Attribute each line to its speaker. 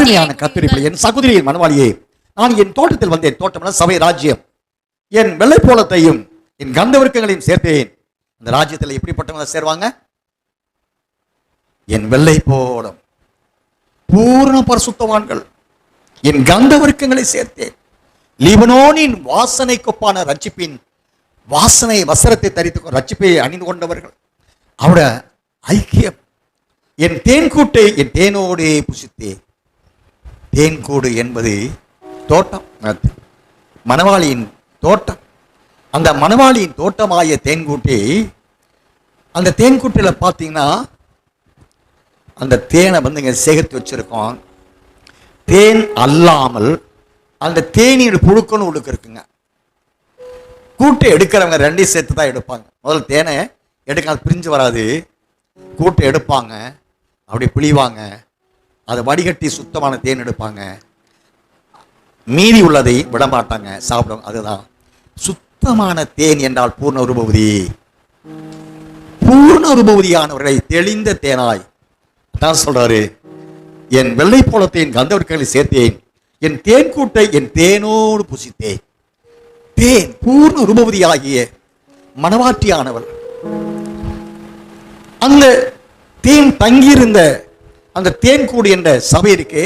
Speaker 1: அருமையான கர்த்தருடைய என் சகோதரியின் மனவாளியே, நான் என் தோட்டத்தில் வந்தேன். தோட்டம்னா சபை, ராஜ்யம். என் வெள்ளைப்போளத்தையும் என் கந்தவர்க்கங்களையும் சேர்த்தேன். அந்த ராஜ்யத்தில் எப்படிப்பட்டவங்க சேர்வாங்க? என் வெள்ளைப்போளம், பூர்ண பரிசுத்தவான்கள். என் கந்தவர்க்கங்களை சேர்த்தேன். லீபனோனின் வாசனை கொப்பான ரட்சிப்பின் வாசனை வஸ்திரத்தை தரித்து ரட்சிப்பை அணிந்து கொண்டவர்கள். அவருடைய ஐக்கியம். என் தேன்கூட்டை என் தேனோடே புசித்தேன். தேன்கூடு என்பது தோட்டம், மணவாளியின் தோட்டம். அந்த மணவாளியின் தோட்டமாய தேன்கூட்டி, அந்த தேன்கூட்டில் பார்த்தீங்கன்னா அந்த தேனை இங்கே சேகரித்து வச்சிருக்கோம். தேன் அல்லாமல் அந்த தேனீர் புழுக்கன்னு உள்ளுக்கு இருக்குங்க. கூட்டை எடுக்கிறவங்க ரெண்டையும் சேர்த்து தான் எடுப்பாங்க. முதல்ல தேனை எடுக்க, அது பிரிஞ்சு வராது. கூட்டை எடுப்பாங்க, அப்படி பிழிவாங்க, அதை வடிகட்டி சுத்தமான தேன் எடுப்பாங்க. மீதி உள்ளதை விட மாட்டாங்க, சாப்பிடுவாங்க. அதுதான் சுத்தமான தேன் என்றால் பூர்ண ரூபவதி. பூர்ண ரூபவதியானவர்களை தெளிந்த தேனாய் தான் சொல்றாரு. என் வெள்ளைப்போளத்தை என் கந்தவர்க்கங்களை சேர்த்தேன். என் தேன்கூட்டை என் தேனோடு புசித்தேன். தேன் பூர்ண ரூபவதியாகிய மணவாட்டியானவள். அந்த தேன் தங்கியிருந்த அந்த தேன்கூடு என்ற சபை இருக்கே,